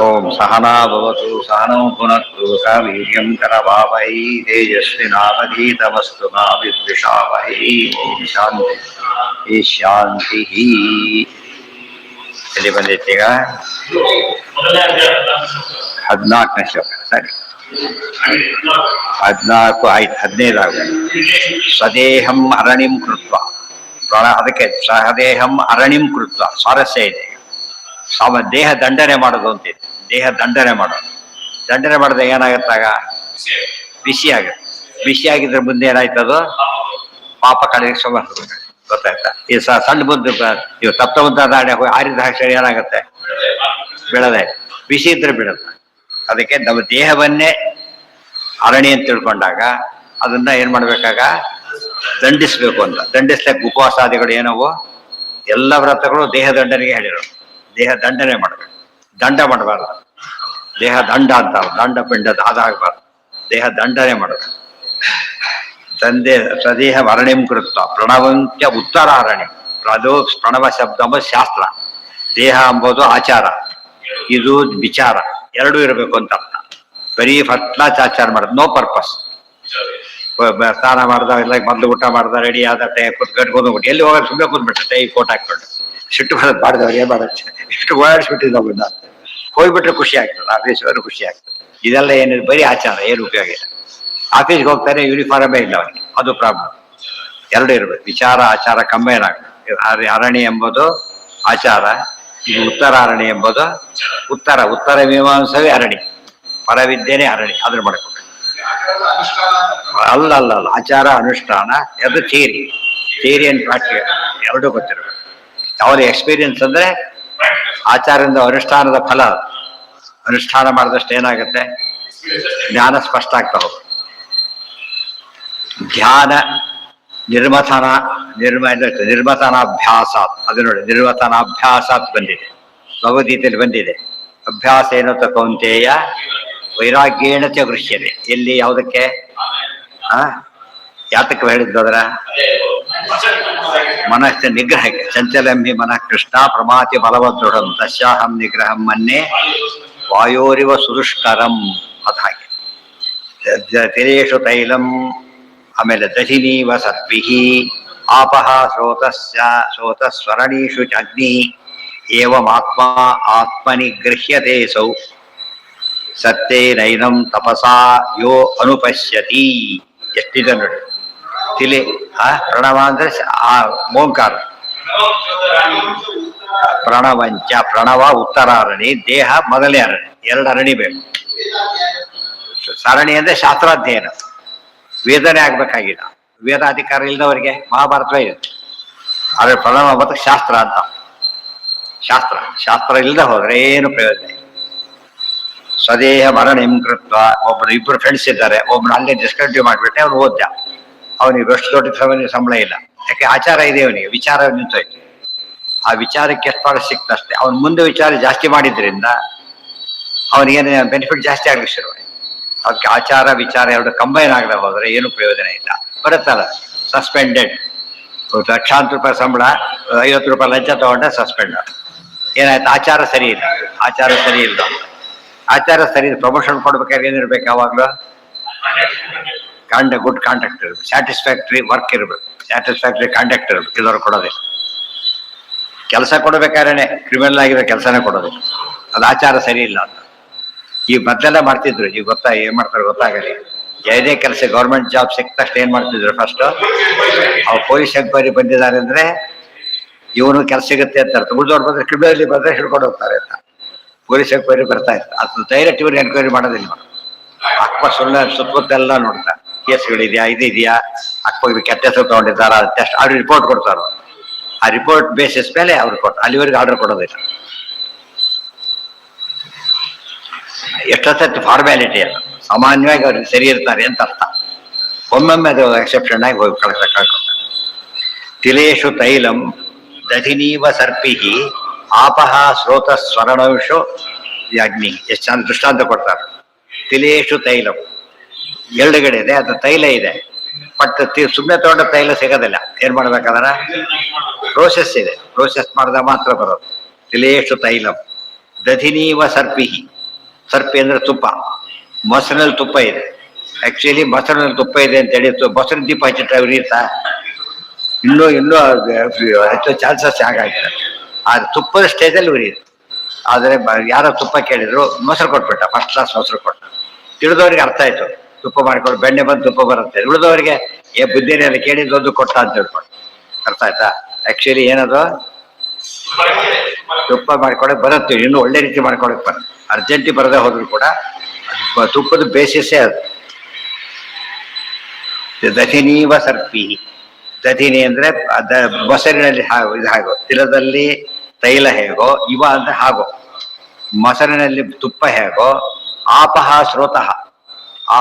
ಓಂ ಸಹನಾ ಭವತು ಸಹನೋ ಭುನಕ್ತು ಸಹ ವೀರ್ಯಂ ಕರವಾವಹೈ ತೇಜಸ್ವಿನಾವಧೀತಮಸ್ತು ಮಾ ವಿದ್ವಿಷಾವಹೈ. ಓಂ ಶಾಂತಿ ಈ ಶಾಂತಿ. ಎಲ್ಲಿ ಬಂದೈತೀಗ? 14ನೇ ಶ್ಲೋಕ. ಸರಿ, 14 ಆಯ್ತು, 15 ಆಗುತ್ತೆ. ಸ್ವದೇಹಂ ಅರಣಿಂ ಕೃತ್ವ ಅದಕ್ಕೆ ಸ್ವದೇಹಂ ಅರಣಿಂ ಕೃತ್ವ ಸ್ವಾರಸ್ಯ ಇದೆ. ದೇಹ ದಂಡನೆ ಮಾಡೋದು ಅಂತಿದೆ. ದೇಹ ದಂಡನೆ ಮಾಡೋದು, ದಂಡನೆ ಮಾಡಿದ್ರೆ ಏನಾಗತ್ತಾಗ? ಬಿಸಿ ಆಗುತ್ತೆ. ಬಿಸಿ ಆಗಿದ್ರೆ ಮುಂದೆ ಏನಾಯ್ತದು? ಪಾಪ ಕಡೆಗೆ ಗೊತ್ತಾಯ್ತಾ? ಈ ಸಣ್ಣ ಬುದ್ಧ ನೀವು ತಪ್ಪ ಮುಂದಾದ ಆರಿದ ಹಾಕ್ಸಿದ್ರೆ ಏನಾಗುತ್ತೆ? ಬೀಳದೆ. ಬಿಸಿ ಇದ್ರೆ ಬೀಳುತ್ತೆ. ಅದಕ್ಕೆ ನಮ್ಮ ದೇಹವನ್ನೇ ಅರಣಿ ಅಂತ ತಿಳ್ಕೊಂಡಾಗ ಅದನ್ನ ಏನ್ ಮಾಡ್ಬೇಕಾಗ? ದಂಡಿಸ್ಬೇಕು ಅಂತ. ದಂಡಿಸ್ಲಿಕ್ಕೆ ಉಪವಾಸಾದಿಗಳು ಏನವು? ಎಲ್ಲ ವ್ರತಗಳು ದೇಹ ದಂಡನೆಗೆ ಹೇಳಿರೋದು. ದೇಹ ದಂಡನೆ ಮಾಡಬೇಕು, ದಂಡ ಮಾಡಬಾರ್ದು. ದೇಹ ದಂಡ ಅಂತ, ದಂಡ ಪಿಂಡದ ಅದಾಗಬಾರ್ದು. ದೇಹ ದಂಡನೆ ಮಾಡಬೇಕು. ಸ್ವದೇಹ ಅರಣ್ಯಂ ಕೃತ್ವ ಪ್ರಣವಂತ್ಯ ಉತ್ತರ ಅರಣ್ಯ. ಅದು ಪ್ರಣವ ಶಬ್ದ ಎಂಬ ಶಾಸ್ತ್ರ. ದೇಹ ಎಂಬುದು ಆಚಾರ, ಇದು ವಿಚಾರ. ಎರಡೂ ಇರಬೇಕು ಅಂತ ಅರ್ಥ. ಬರೀ ಫಸ್ಟ್ ಕ್ಲಾಸ್ ಆಚಾರ ಮಾಡೋದು, ನೋ ಪರ್ಪಸ್. ಸ್ನಾನ ಮಾಡ್ದ, ಇಲ್ಲ ಮೊದಲು ಊಟ ಮಾಡ್ದ, ರೆಡಿ ಆದ ಕೂತ್ಕೊಂಡು ಎಲ್ಲಿ ಹೋಗೋದು? ಸುಮ್ಮನೆ ಕೂತ್ಬಿಟ್ಟೆ ಈ ಕೋಟ್ ಹಾಕೊಂಡು ಸಿಟ್ಟು ಬರೋದು ಮಾಡಿದವ್ರು ಏನ್ ಮಾಡುತ್ತೆ? ಇಷ್ಟು ಓಡಾಡಿಸ್ಬಿಟ್ಟಿದ್ದ ಹೋಗ್ಬಿಟ್ರೆ ಖುಷಿ ಆಗ್ತದೆ, ಆಫೀಸ್ವರು ಖುಷಿ ಆಗ್ತದೆ. ಇದೆಲ್ಲ ಏನಿದೆ? ಬರೀ ಆಚಾರ, ಏನು ಉಪಯೋಗ ಇಲ್ಲ. ಆಫೀಸ್ಗೆ ಹೋಗ್ತಾರೆ, ಯೂನಿಫಾರ್ಮೇ ಇಲ್ಲ ಅವನಿಗೆ, ಅದು ಪ್ರಾಬ್ಲಮ್. ಎರಡು ಇರ್ಬೇಕು, ವಿಚಾರ ಆಚಾರ ಕಂಬೈನ್ ಆಗಬೇಕು. ಅರಣ್ಯ ಎಂಬುದು ಆಚಾರ, ಇದು ಉತ್ತರ ಅರಣ್ಯ ಎಂಬುದು ಉತ್ತರ ಮೀಮಾಂಸವೇ ಅರಣ್ಯ, ಪರವಿದ್ಯೆನೇ ಅರಣ್ಯ. ಅದ್ರ ಮಾಡ್ಬೇಕು. ಅಲ್ಲ, ಆಚಾರ ಅನುಷ್ಠಾನ ಅದು ಥಿಯರಿ ಅಂಡ್ ಪ್ರಾಕ್ಟಿಕಲ್ ಎರಡೂ ಗೊತ್ತಿರಬೇಕು. ಯಾವ್ದು ಎಕ್ಸ್ಪೀರಿಯನ್ಸ್ ಅಂದ್ರೆ ಆಚಾರದಿಂದ ಅನುಷ್ಠಾನದ ಫಲ. ಅನುಷ್ಠಾನ ಮಾಡಿದಷ್ಟು ಏನಾಗುತ್ತೆ? ಜ್ಞಾನ ಸ್ಪಷ್ಟ ಆಗ್ತಾ ಹೋಗುತ್ತೆ. ಧ್ಯಾನ ನಿರ್ಮಥನಾಭ್ಯಾಸಾತ್, ಅದು ನೋಡಿ, ನಿರ್ಮಥನಾಭ್ಯಾಸಾತ್ ಬಂದಿದೆ, ಭಗವದ್ಗೀತೆಯಲ್ಲಿ ಬಂದಿದೆ. ಅಭ್ಯಾಸ ಏನು ಕೌಂತೆಯ ವೈರಾಗ್ಯೇಣ ಚ ಗೃಹ್ಯತೆ. ಎಲ್ಲಿ? ಯಾವುದಕ್ಕೆ? ಯಾತಕ್ಕೆ ಹೇಳಿದ್ದದ್ರ? ಮನಸ್ಸಿನ ನಿಗ್ರಹಕ್ಕೆ. ಚಂಚಲಂಹಿ ಮನಃ ಕೃಷ್ಣ ಪ್ರಮಾತಿ ಬಲವದೃಢಂ ತಸ್ಯಾಹಂ ನಿಗ್ರಹಂ ಮನ್ನೆ ವಾಯೋರಿವ ಸುದುಷ್ಕರಂ. ಅದು ಹಾಗೆ. ತಿರೇಶು ತೈಲಂ, ಆಮೇಲೆ ದಹಿನೀವ ಸತ್ವಿಹಿ, ಆಪಃ ಸ್ರೋತಸ್ವರಣೀಷು ಅಗ್ನಿ ಏವಮಾತ್ಮ ಆತ್ಮನಿಗೃಹ್ಯತೆ ಸೌ ಸತ್ಯೇನೈನಂ ತಪಸಾ ಯೋ ಅನುಪಶ್ಯತಿ. ಎಷ್ಟಿದೆ ನೋಡಿ. ತಿಳಿ ಪ್ರಣವ ಅಂದ್ರೆ ಓಂಕಾರ. ಪ್ರಣವಂಚ, ಪ್ರಣವ ಉತ್ತರ ಅರಣಿ, ದೇಹ ಮೊದಲೇ ಅರಣಿ. ಎರಡು ಅರಣಿ ಬೇಕು. ಸರಣಿ ಅಂದ್ರೆ ಶಾಸ್ತ್ರಾಧ್ಯಯನ, ವೇದನೆ ಆಗ್ಬೇಕಾಗಿಲ್ಲ. ವೇದಾಧಿಕಾರ ಇಲ್ಲದವರಿಗೆ ಮಹಾಭಾರತವೇ ಇದೆ. ಆದ್ರೆ ಪ್ರಣವ ಮತ್ತು ಶಾಸ್ತ್ರ ಅಂತ. ಶಾಸ್ತ್ರ ಇಲ್ಲದೆ ಹೋದ್ರೆ ಏನು ಪ್ರಯೋಜನ ಇಲ್ಲ. ಸ್ವದೇಹ ಮರಣಿಂ ಕೃತ್ವ. ಇಬ್ಬರು ಫ್ರೆಂಡ್ಸ್ ಇದ್ದಾರೆ, ಒಬ್ರು ಅಲ್ಲೇ ಡಿಸ್ಕಂಟಿನ್ಯೂ ಮಾಡಿಬಿಟ್ಟೆ, ಅವ್ನು ಓದ್ಯ. ಅವನಿಗೆ ಎಷ್ಟು ದೊಡ್ಡ ಸಂಬಳ ಇಲ್ಲ. ಯಾಕೆ? ಆಚಾರ ಇದೆ ಅವನಿಗೆ, ವಿಚಾರ ನಿಂತೋಯ್ತು. ಆ ವಿಚಾರಕ್ಕೆ ಎಷ್ಟು ಪಾಠ ಸಿಕ್ತಷ್ಟೇ. ಅವನು ಮುಂದೆ ವಿಚಾರ ಜಾಸ್ತಿ ಮಾಡಿದ್ರಿಂದ ಅವನಿಗೇನು ಬೆನಿಫಿಟ್ ಜಾಸ್ತಿ ಆಗ್ಲಿಕ್ಕೆ ಶುರು. ಅದಕ್ಕೆ ಆಚಾರ ವಿಚಾರ ಎರಡು ಕಂಬೈನ್ ಆಗದೆ ಹೋದ್ರೆ ಏನು ಪ್ರಯೋಜನ ಇಲ್ಲ. ಬರುತ್ತಲ್ಲ, ಸಸ್ಪೆಂಡೆಡ್. ಲಕ್ಷಾಂತರ ರೂಪಾಯಿ ಸಂಬಳ, 50 ರೂಪಾಯಿ ಲಂಚ ತಗೊಂಡೆ, ಸಸ್ಪೆಂಡ್. ಏನಾಯ್ತು? ಆಚಾರ ಸರಿ ಇಲ್ಲ. ಆಚಾರ ಸರಿ ಪ್ರಮೋಷನ್ ಕೊಡ್ಬೇಕಾದ್ರೆ ಏನಿರ್ಬೇಕು? ಯಾವಾಗಲೂ ಗುಡ್ ಕಾಂಟ್ಯಾಕ್ಟ್ ಇರ್ಬೇಕು, ಸ್ಯಾಟಿಸ್ಫ್ಯಾಕ್ಟರಿ ವರ್ಕ್ ಇರ್ಬೇಕು, ಸ್ಯಾಟಿಸ್ಫ್ಯಾಕ್ಟರಿ ಕಾಂಟ್ಯಾಕ್ಟ್ ಇರ್ಬೇಕು. ಇಲ್ಲವರು ಕೊಡೋದಿಲ್ಲ. ಕೆಲಸ ಕೊಡಬೇಕಾದ್ರೆ ಕ್ರಿಮಿನಲ್ ಆಗಿರೋ ಕೆಲಸನೇ ಕೊಡೋದಿಲ್ಲ. ಅದು ಆಚಾರ ಸರಿ ಇಲ್ಲ ಅಂತ. ಈ ಮೊದಲೆಲ್ಲ ಮಾಡ್ತಿದ್ರು, ಈಗ ಏನ್ ಮಾಡ್ತಾರೆ ಗೊತ್ತಾಗಲಿ. ಯಾವುದೇ ಕೆಲಸ ಗೌರ್ಮೆಂಟ್ ಜಾಬ್ ಸಿಕ್ಕ ತಕ್ಷಣ ಏನ್ ಮಾಡ್ತಿದ್ರು? ಫಸ್ಟ್ ಅವ್ರು ಪೊಲೀಸ್ ಎಂಕ್ವೈರಿ ಬಂದಿದ್ದಾರೆ ಅಂದ್ರೆ ಇವನು ಕೆಲಸ ಸಿಗುತ್ತೆ ಅಂತ ಅರ್ಥ. ಉಳಿದವ್ರು ಬಂದ್ರೆ ಕ್ರಿಮಿನಲ್ ಬಂದ್ರೆ ಹಿಡ್ಕೊಂಡು ಹೋಗ್ತಾರೆ ಅಂತ ಪೊಲೀಸ್ ಎಂಕ್ವೈರಿ ಬರ್ತಾ ಇತ್ತು. ಅದು ಡೈರೆಕ್ಟ್ ಇವ್ರಿಗೆ ಎನ್ಕ್ವೈರಿ ಮಾಡೋದಿಲ್ಲ. ಅಕ್ಕ ಸುತ್ತಮುತ್ತೆಲ್ಲ ನೋಡ್ತಾರೆ, ಕೇಸ್ಗಳಿದೆಯಾ, ಇದೆಯಾ, ಅಕ್ಕ ಕೆಟ್ಟ ಹೆಸರು ತಗೊಂಡಿದ್ದಾರ ಟೆಸ್ಟ್, ಅವ್ರು ರಿಪೋರ್ಟ್ ಕೊಡ್ತಾರೆ. ಆ ರಿಪೋರ್ಟ್ ಬೇಸಿಸ್ ಮೇಲೆ ಅವ್ರು ಕೊಟ್ಟು ಅಲ್ಲಿವರೆಗೆ ಆರ್ಡರ್ ಕೊಡೋದಿಲ್ಲ. ಎಷ್ಟೊತ್ತು ಫಾರ್ಮ್ಯಾಲಿಟಿ ಅಲ್ಲ, ಸಾಮಾನ್ಯವಾಗಿ ಅವ್ರಿಗೆ ಸರಿ ಇರ್ತಾರೆ ಅಂತ ಅರ್ಥ. ಒಮ್ಮೊಮ್ಮೆ ಅದು ಎಕ್ಸೆಪ್ಷನ್ ಆಗಿ ಹೋಗಿ ಕಳ್ಕೊತಾರೆ. ತಿಲೇಶು ತೈಲಂ ದಧಿನೀವ ಸರ್ಪಿಹಿ ಆಪಹ ಸ್ರೋತ ಸ್ವರಣವಿಷು ಅಗ್ನಿ. ಎಷ್ಟು ಚಂದ ದೃಷ್ಟಾಂತ ಕೊಡ್ತಾರೆ. ತಿಲೇಶು ತೈಲಂ, ಎರಡುಗಡೆ ಇದೆ, ಅದು ತೈಲ ಇದೆ. ಬಟ್ ಸುಮ್ಮನೆ ತಗೊಂಡ ತೈಲ ಸಿಗೋದಿಲ್ಲ. ಏನ್ ಮಾಡ್ಬೇಕಾದ್ರೆ ಪ್ರೋಸೆಸ್ ಇದೆ, ಪ್ರೋಸೆಸ್ ಮಾಡಿದಾಗ ಮಾತ್ರ ಬರೋದು. ತಿಲೇಶು ತೈಲಂ ದಧಿನೀವ ಸರ್ಪಿಹಿ. ಸರ್ಪಿ ಅಂದ್ರೆ ತುಪ್ಪ. ಮೊಸರಿನಲ್ಲಿ ತುಪ್ಪ ಇದೆ. ಆಕ್ಚುಲಿ ಮೊಸರಿನಲ್ಲಿ ತುಪ್ಪ ಇದೆ ಅಂತ ಹೇಳಿ ಮೊಸರು ದೀಪ ಹಚ್ಚಿಟ್ರೆ ಉರಿಯುತ್ತಾ? ಇನ್ನೂ ಹೆಚ್ಚು ಚಾನ್ಸಸ್ ಆಗಾಗ್ತದೆ. ಆದ್ರೆ ತುಪ್ಪದ ಸ್ಟೇಜಲ್ಲಿ ಉರಿಯುತ್ತೆ. ಆದರೆ ಯಾರೋ ತುಪ್ಪ ಕೇಳಿದ್ರು, ಮೊಸರು ಕೊಟ್ಬಿಟ್ಟ, ಫಸ್ಟ್ ಕ್ಲಾಸ್ ಮೊಸರು ಕೊಟ್ಟ. ತಿಳಿದವ್ರಿಗೆ ಅರ್ಥ ಆಯ್ತು, ತುಪ್ಪ ಮಾಡಿಕೊಡು, ಬೆಣ್ಣೆ ಬಂದು ತುಪ್ಪ ಬರುತ್ತೆ. ಉಳಿದವರಿಗೆ ಬುದ್ಧಿನೆಲ್ಲ ಕೇಳಿದ್ದೊಂದು ಕೊಟ್ಟ ಅಂತ ಹೇಳ್ಕೊಂಡು ಅರ್ಥ ಆಯ್ತಾ? ಆಕ್ಚುಲಿ ಏನದು ತುಪ್ಪ ಮಾಡ್ಕೊಳಕ್ ಬರುತ್ತೆ, ಇನ್ನು ಒಳ್ಳೆ ರೀತಿ ಮಾಡ್ಕೊಳಕ್ ಬರುತ್ತೆ. ಅರ್ಜೆಂಟಿ ಬರದೆ ಹೋದ್ರು ಕೂಡ ತುಪ್ಪದ ಬೇಸಿಸೇ ಅದು. ದಧಿನೀವ ಸರ್ಪಿ. ದಧಿನಿ ಅಂದ್ರೆ ಮೊಸರಿನಲ್ಲಿ ಇದು ಹಾಗೋ, ತಿಲದಲ್ಲಿ ತೈಲ ಹೇಗೋ, ಇವ ಅಂದ್ರೆ ಹಾಗೋ, ಮೊಸರಿನಲ್ಲಿ ತುಪ್ಪ ಹೇಗೋ. ಆಪಹ ಸ್ರೋತಃ. ಆ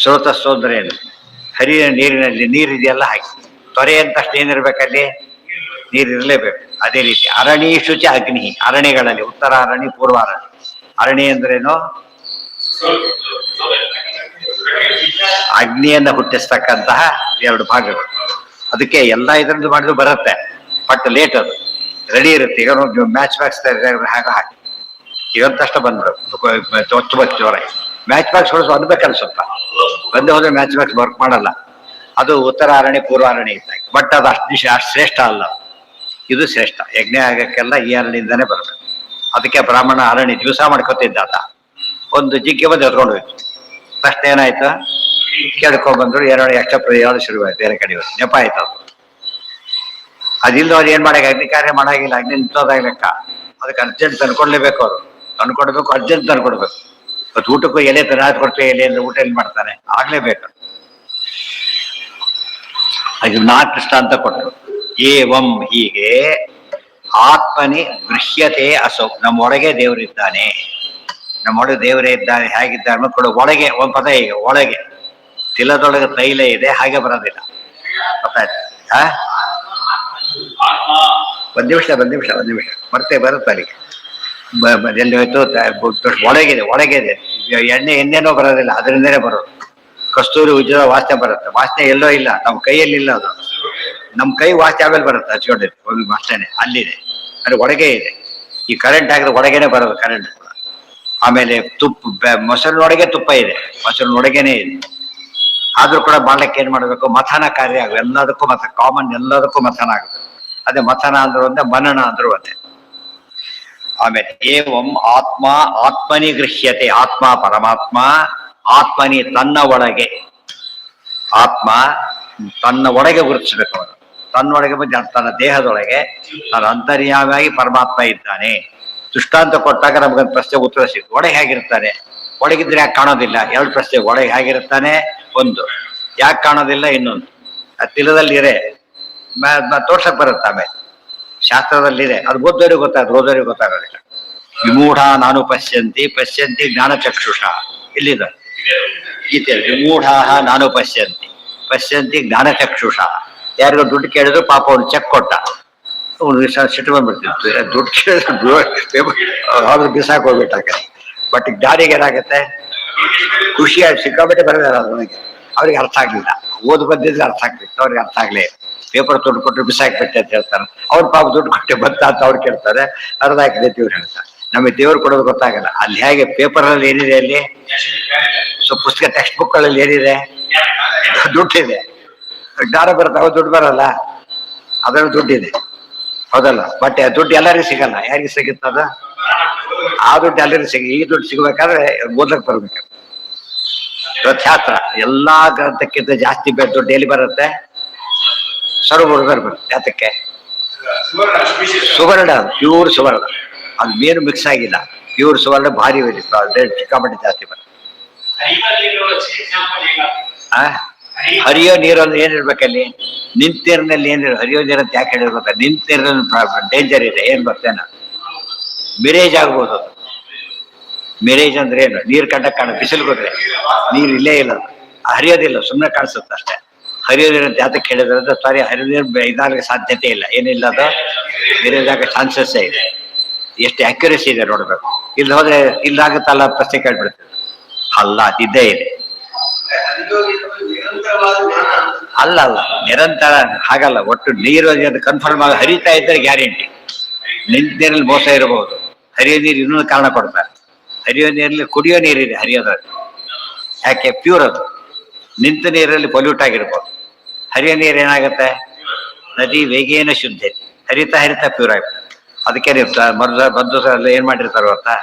ಸ್ರೋತಸ್ಸು ಅಂದ್ರೆ ಏನು? ಹರಿಯ ನೀರಿನಲ್ಲಿ ನೀರಿದೆಯಲ್ಲ ಹಾಗೆ. ತೊರೆ ಅಂತಷ್ಟು ಏನಿರ್ಬೇಕಲ್ಲಿ? ನೀರಿರಲೇಬೇಕು. ಅದೇ ರೀತಿ ಅರಣೀಷು ಚ ಅಗ್ನಿ. ಅರಣ್ಯಗಳಲ್ಲಿ ಉತ್ತರ ಅರಣಿ, ಪೂರ್ವ ಅರಣಿ. ಅರಣಿ ಅಂದ್ರೇನು? ಅಗ್ನಿಯನ್ನ ಹುಟ್ಟಿಸ್ತಕ್ಕಂತಹ ಎರಡು ಭಾಗಗಳು. ಅದಕ್ಕೆ ಎಲ್ಲ ಇದರದ್ದು ಮಾಡಿದ್ರು ಬರುತ್ತೆ, ಬಟ್ ಲೇಟ್ ಅದು ರೆಡಿ ಇರುತ್ತೆ. ಈಗ ನೋಡಿ ಮ್ಯಾಚ್ ಬಾಕ್ಸ್ ಹಾಗೆ ಹಾಕಿ ಇವತ್ತಷ್ಟ ಬಂದ್ರು ಹೊತ್ತು ಬತ್ತು ಜೋರ. ಮ್ಯಾಚ್ ಬಾಕ್ಸ್ ಹೊಡೆದು ಅನ್ಬೇಕಲ್ಲ, ಸ್ವಲ್ಪ ಬಂದು ಹೋದ್ರೆ ಮ್ಯಾಚ್ ಬಾಕ್ಸ್ ವರ್ಕ್ ಮಾಡಲ್ಲ. ಅದು ಉತ್ತರ ಅರಣಿ, ಪೂರ್ವ ಅರಣಿ ಇದ್ದಾಗ. ಬಟ್ ಅದು ಅಷ್ಟು ಶ್ರೇಷ್ಠ ಅಲ್ಲ, ಇದು ಶ್ರೇಷ್ಠ. ಯಜ್ಞ ಆಗಕ್ಕೆಲ್ಲ ಈ ಅರಣಿಯಿಂದಾನೇ ಬರಬೇಕು. ಅದಕ್ಕೆ ಬ್ರಾಹ್ಮಣ ಅರಣಿ ದಿವಸ ಮಾಡ್ಕೊತಿದ್ದಾತ. ಒಂದು ಜಿಗ್ಗೆ ಬಂದು ಎತ್ಕೊಂಡು ಹೋಯ್ತು. ತಕ್ಷಣ ಏನಾಯ್ತು? ಕೇಳ್ಕೊಂಡ್ಬಂದ್ರು, ಎರಡು ಎರಡು ಶುರುವಾಯ್ತು. ಬೇರೆ ಕಡೆ ನೆಪ ಆಯ್ತು. ಅದು ಅದಿಲ್ಲದವ್ರು ಏನ್ ಮಾಡಾಗ ಅಗ್ನಿ ಕಾರ್ಯ ಮಾಡಾಗಿಲ್ಲ, ಅಗ್ನಿ ನಿಂತೋದಾಗ ಲೆಕ್ಕ. ಅದಕ್ಕೆ ಅರ್ಜೆಂಟ್ ತಂದ್ಕೊಡ್ಲೇಬೇಕು. ಅವರು ತಂದ್ಕೊಡ್ಬೇಕು, ಅರ್ಜೆಂಟ್ ತಂದ್ಕೊಡ್ಬೇಕು. ಇವತ್ತು ಊಟಕ್ಕೂ ಎಲೆ ತನಾದ್ ಕೊಡ್ತೇವೆ, ಎಲೆ ಅಂದ್ರೆ ಊಟ ಎಲ್ಲಿ ಮಾಡ್ತಾನೆ, ಆಗ್ಲೇಬೇಕು. ಅದು 4 ದೃಷ್ಟಾಂತ ಕೊಟ್ಟರು. ಏವಂ ಹೀಗೆ ಆತ್ಮನಿ ಗೃಹ್ಯತೆ ಅಸೌ. ನಮ್ಮೊಳಗೆ ದೇವರಿದ್ದಾನೆ, ನಮ್ಮೊಳಗೆ ದೇವರೇ ಇದ್ದಾನೆ. ಹೇಗಿದ್ದಾನೆ ಕೊಡು. ಒಳಗೆ ಒಂದು ಪದ, ಈಗ ಒಳಗೆ ತಿಲದೊಳಗೆ ತೈಲ ಇದೆ, ಹಾಗೆ ಬರೋದಿಲ್ಲ. ಗೊತ್ತಾಯ್ತು? ಒಂದ್ ನಿಮಿಷ ಮತ್ತೆ ಬರುತ್ತೆ ಅಲ್ಲಿಗೆ. ಎಲ್ಲಿ ಹೋಯ್ತು? ಒಳಗಿದೆ. ಎಣ್ಣೆನೋ ಬರೋದಿಲ್ಲ, ಅದರಿಂದನೇ ಬರೋದು. ಕಸ್ತೂರಿ ಉಜ್ಜಲ ವಾಸನೆ ಬರುತ್ತೆ. ವಾಸನೆ ಎಲ್ಲೋ ಇಲ್ಲ, ನಮ್ಮ ಕೈಯಲ್ಲಿ ಇಲ್ಲ. ಅದು ನಮ್ಮ ಕೈ ವಾಸನೆ ಆಮೇಲೆ ಬರುತ್ತೆ, ಹಚ್ಕೊಂಡಿದೆ ಒಂದು ವಾಸನೆ ಅಲ್ಲಿದೆ, ಅದು ಒಳಗೆ ಇದೆ. ಈ ಕರೆಂಟ್ ಆಗಿದ್ರೆ ಒಳಗೇನೆ ಬರೋದು ಕರೆಂಟ್ ಕೂಡ. ಆಮೇಲೆ ಮೊಸರಿನೊಳಗೆ ತುಪ್ಪ ಇದೆ, ಮೊಸರಿನೊಳಗೇನೆ ಇದೆ. ಆದ್ರೂ ಕೂಡ ಮಾಡ್ಲಿಕ್ಕೆ ಏನ್ ಮಾಡ್ಬೇಕು? ಮಥನ ಕಾರ್ಯ ಆಗ. ಎಲ್ಲದಕ್ಕೂ ಕಾಮನ್, ಎಲ್ಲದಕ್ಕೂ ಮಥನ ಆಗುತ್ತೆ. ಅದೇ ಮಥನ ಅಂದ್ರು ಒಂದೇ, ಮನನ ಅಂದ್ರು ಒಂದೇ. ಆಮೇಲೆ ಏವಂ ಆತ್ಮ ಆತ್ಮನಿ ಗೃಹ್ಯತೆ. ಆತ್ಮ ಪರಮಾತ್ಮ, ಆತ್ಮನಿ ತನ್ನ ಒಳಗೆ. ಆತ್ಮ ತನ್ನ ಒಳಗೆ ಗುರುತಿಸ್ಬೇಕು. ಅವನು ತನ್ನೊಳಗೆ ಬಂದು ತನ್ನ ದೇಹದೊಳಗೆ ತನ್ನ ಅಂತರ್ಯಾಮಿಯಾಗಿ ಪರಮಾತ್ಮ ಇದ್ದಾನೆ. ದೃಷ್ಟಾಂತ ಕೊಟ್ಟಾಗ ನಮಗೊಂದು ಪ್ರಶ್ನೆ ಉತ್ತರ ಸಿಕ್ತು. ಒಳಗೆ ಹೇಗಿರ್ತಾನೆ? ಒಳಗಿದ್ರೆ ಯಾಕೆ ಕಾಣೋದಿಲ್ಲ? 2 ಪ್ರಶ್ನೆ. ಒಳಗೆ ಹೇಗಿರ್ತಾನೆ ಒಂದು, ಯಾಕೆ ಕಾಣೋದಿಲ್ಲ ಇನ್ನೊಂದು. ತಿಲದಲ್ಲಿದೆ, ತೋರ್ಸಕ್ ಬರುತ್ತೆ. ಆಮೇಲೆ ಶಾಸ್ತ್ರದಲ್ಲಿದೆ, ಅದು ಓದೋರಿಗೆ ಗೊತ್ತಾಗೋದಿಲ್ಲ. ವಿಮೂಢ ನಾನು ಪಶ್ಯಂತಿ ಜ್ಞಾನ ಚಕ್ಷುಷ. ಇಲ್ಲಿದೆ ಗೀತೆ. ವಿಮೂಢ ನಾನು ಪಶ್ಯಂತಿ ಜ್ಞಾನ ಚಕ್ಷುಷ. ಯಾರಿಗೂ ದುಡ್ಡು ಕೇಳಿದ್ರು ಪಾಪ ಅವ್ನು ಚೆಕ್ ಕೊಟ್ಟ, ಸಿಟ್ಟು ಬಂದ್ಬಿಡ್ತಿತ್ತು. ದುಡ್ಡು ಕೇಳಿದ್ರು ಬಿಸಾಕ್ ಹೋಗ್ಬಿಟ್ಟಾಗ. ಬಟ್ ಜ್ಞಾನಿಗೆ ಏನಾಗುತ್ತೆ? ಖುಷಿಯಾಗಿ ಸಿಕ್ಕಾಬಿಟ್ಟೆ ಬರೋದಿಲ್ಲ ಅವನಿಗೆ. ಅವ್ರಿಗೆ ಅರ್ಥ ಆಗ್ಲಿಲ್ಲ. ಓದು ಬಂದಿದ್ರೆ ಅರ್ಥ ಆಗ್ತಿತ್ತು, ಅವ್ರಿಗೆ ಅರ್ಥ ಆಗ್ಲೇ. ಪೇಪರ್ ದುಡ್ಡು ಕೊಟ್ಟರು ಬಿಸಾಕ್ಬಿಟ್ಟೆ ಅಂತ ಹೇಳ್ತಾರೆ. ಅವ್ರ ಪಾಪ ದುಡ್ಡು ಕೊಟ್ಟೆ ಬಂತ ಅಂತ ಅವ್ರು ಕೇಳ್ತಾರೆ. ಅರ್ಧ ಹಾಕಿದೆ ದೇವ್ರು ಹೇಳ್ತಾರೆ. ನಮಗೆ ದೇವ್ರು ಕೊಡೋದು ಗೊತ್ತಾಗಲ್ಲ. ಅಲ್ಲಿ ಹೇಗೆ ಪೇಪರಲ್ಲಿ ಏನಿದೆ, ಅಲ್ಲಿ ಪುಸ್ತಕ ಟೆಕ್ಸ್ಟ್ ಬುಕ್ ಗಳಲ್ಲಿ ಏನಿದೆ? ದುಡ್ಡಿದೆ. ಜ್ಞಾನ ಬರುತ್ತೆ, ಅವ ದುಡ್ಡು ಬರಲ್ಲ, ಅದರಲ್ಲಿ ದುಡ್ಡಿದೆ, ಹೌದಲ್ಲ? ಬಟ್ ದುಡ್ಡು ಎಲ್ಲರಿಗೂ ಸಿಗಲ್ಲ. ಯಾರಿಗೆ ಸಿಗುತ್ತದ? ಆ ದುಡ್ಡು ಎಲ್ಲರಿಗೂ ಈ ದುಡ್ಡು ಸಿಗ್ಬೇಕಾದ್ರೆ ಓದಕ್ ಬರ್ಬೇಕು. ಶಾಸ್ತ್ರ ಎಲ್ಲಾ ಗ್ರಂಥಕ್ಕಿಂತ ಜಾಸ್ತಿ ದುಡ್ಡು ಎಲ್ಲಿ ಬರುತ್ತೆ? ಸರ್ವರ್ಗರ್ ಬರುತ್ತೆ. ಯಾತಕ್ಕೆ? ಸುವರ್ಣ, ಪ್ಯೂರ್ ಸುವರ್ಣ. ಅದು ಮೇನು ಮಿಕ್ಸ್ ಆಗಿಲ್ಲ, ಪ್ಯೂರ್ ಸುವರ್ಣ. ಭಾರಿ ಸಿಕ್ಕಾಪಟ್ಟೆ ಜಾಸ್ತಿ ಬರುತ್ತೆ. ಹರಿಯೋ ನೀರಲ್ಲಿ ಏನಿರ್ಬೇಕಲ್ಲಿ? ನಿಂತ ನೀರಿನಲ್ಲಿ ಏನಿರ ಹರಿಯೋ ನೀರು ಅಂತ ಯಾಕೆ ಹೇಳಿರ್ಬೇಕ? ನಿಂತ ನೀರಿನಲ್ಲಿ ಡೇಂಜರ್ ಇದೆ. ಏನ್ ಬರ್ತೇನ? ಮಿರೇಜ್ ಆಗ್ಬೋದು. ಅದು ಮಿರೇಜ್ ಅಂದ್ರೆ ಏನು? ನೀರ್ ಕಂಡಕ್ ಕಾಣ, ಬಿಸಿಲು ಹೋದ್ರೆ ನೀರ್ ಇಲ್ಲೇ ಇಲ್ಲ, ಹರಿಯೋದಿಲ್ಲ, ಸುಮ್ಮನೆ ಕಾಣಿಸುತ್ತೆ ಅಷ್ಟೇ. ಹರಿಯೋ ನೀರು ಅಂತ ಯಾತಕ್ಕೆ ಹೇಳಿದ್ರೆ, ಸಾರಿ ಹರಿಯೋ ನೀರು ಇದಾಗಲಿಕ್ಕೆ ಸಾಧ್ಯತೆ ಇಲ್ಲ. ಏನಿಲ್ಲ, ಅದು ಮಿರೇಜ್ ಆಗೋ ಚಾನ್ಸಸ್ ಇದೆ. ಎಷ್ಟು ಅಕ್ಯುರೇಸಿ ಇದೆ ನೋಡ್ಬೇಕು. ಇಲ್ಲಿ ಹೋದ್ರೆ ಇಲ್ಲಾಗುತ್ತಲ್ಲ ಪ್ರಶ್ನೆ ಕೇಳ್ಬಿಡ್ತದೆ. ಅಲ್ಲ, ಅದಿದ್ದೇ ಇದೆ. ಅಲ್ಲ ನಿರಂತರ ಹಾಗಲ್ಲ. ಒಟ್ಟು ನೀರು ಕನ್ಫರ್ಮ್ ಆಗಿ ಹರಿತಾ ಇದ್ರೆ ಗ್ಯಾರಂಟಿ. ನಿಂತ ನೀರಲ್ಲಿ ಮೋಸ ಇರಬಹುದು. ಹರಿಯೋ ನೀರು ಇನ್ನೊಂದು ಕಾರಣ ಕೊಡ್ತಾರೆ. ಹರಿಯೋ ನೀರಲ್ಲಿ ಕುಡಿಯೋ ನೀರಿದೆ ಹರಿಯೋದ್ರಲ್ಲಿ. ಯಾಕೆ? ಪ್ಯೂರ್ ಅದು. ನಿಂತ ನೀರಲ್ಲಿ ಪೊಲ್ಯೂಟ್ ಆಗಿರ್ಬೋದು. ಹರಿಯೋ ನೀರು ಏನಾಗುತ್ತೆ? ನದಿ ವೇಗೇನ ಶುದ್ಧ ಹರಿತಾ ಹರಿತಾ ಪ್ಯೂರ್ ಆಗಿಬಿಡುತ್ತೆ. ಅದಕ್ಕೆ ನೀವು ಬಂದು ಏನ್ ಮಾಡಿರ್ತಾರೆ ಗೊತ್ತಾ?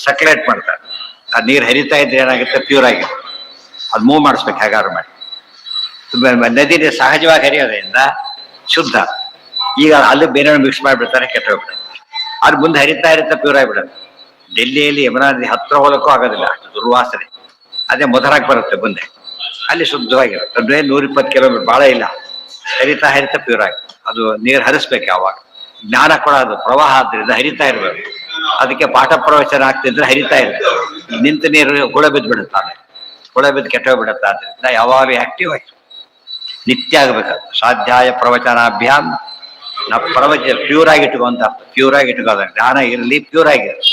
ಸಕ್ಲೇಟ್ ಮಾಡ್ತಾರೆ. ಆ ನೀರು ಹರಿತಾ ಇದ್ರೆ ಏನಾಗುತ್ತೆ? ಪ್ಯೂರ್ ಆಗಿರುತ್ತೆ. ಅದು ಮೂವ್ ಮಾಡಿಸ್ಬೇಕು ಹೇಗಾದ್ರು ಮಾಡಿ. ನದಿ ಸಹಜವಾಗಿ ಹರಿಯೋದ್ರಿಂದ ಶುದ್ಧ. ಈಗ ಅಲ್ಲಿ ಬೇರೆ ಮಿಕ್ಸ್ ಮಾಡಿಬಿಡ್ತಾರೆ, ಕೆಟ್ಟ ಹೋಗ್ಬಿಡುತ್ತೆ. ಅದು ಮುಂದೆ ಹರಿತಾ ಹರಿತಾ ಪ್ಯೂರ್ ಆಗಿಬಿಡುತ್ತೆ. ಡೆಲ್ಲಿಯಲ್ಲಿ ಯಮುನಾ ನದಿ ಹತ್ರ ಹೋಗಕ್ಕೂ ಆಗೋದಿಲ್ಲ, ಅಷ್ಟು ದುರ್ವಾಸನೆ. ಅದೇ ಮಧುರಾಗಿ ಬರುತ್ತೆ ಮುಂದೆ, ಅಲ್ಲಿ ಶುದ್ಧವಾಗಿರುತ್ತೆ. ಅಂದ್ರೆ 120 ಕಿಲೋಮೀಟರ್ ಭಾಳ ಇಲ್ಲ, ಹರಿತಾ ಹರಿತಾ ಪ್ಯೂರ್ ಆಗಿ. ಅದು ನೀರು ಹರಿಸ್ಬೇಕು ಯಾವಾಗ. ಜ್ಞಾನ ಕೂಡ ಅದು ಪ್ರವಾಹ ಆದ್ರಿಂದ ಹರಿತಾ ಇರಬೇಕು. ಅದಕ್ಕೆ ಪಾಠ ಪ್ರವಚನ ಆಗ್ತಿದ್ರೆ ಹರಿತಾ ಇರುತ್ತೆ. ನಿಂತ ನೀರು ಹುಳ ಬಿದ್ದು ಬಿಡುತ್ತೆ, ಆಮೇಲೆ ಹುಳ ಬಿದ್ದು ಕೆಟ್ಟೋಗ್ಬಿಡುತ್ತೆ. ಆದ್ರಿಂದ ಯಾವಾಗಲೂ ಆಕ್ಟಿವ್ ಆಗಿ ನಿತ್ಯ ಆಗಬೇಕು. ಸ್ವಾಧ್ಯಾಯ ಪ್ರವಚನಾಭ್ಯಾಮ್ ನಾವು ಪ್ರವಚನ ಪ್ಯೂರ್ ಆಗಿ ಇಟ್ಕೋ ಅಂತ ಅರ್ಥ. ಪ್ಯೂರ್ ಆಗಿ ಇಟ್ಕೋದ ಜ್ಞಾನ ಇರಲಿ, ಪ್ಯೂರ್ ಆಗಿರಲಿ.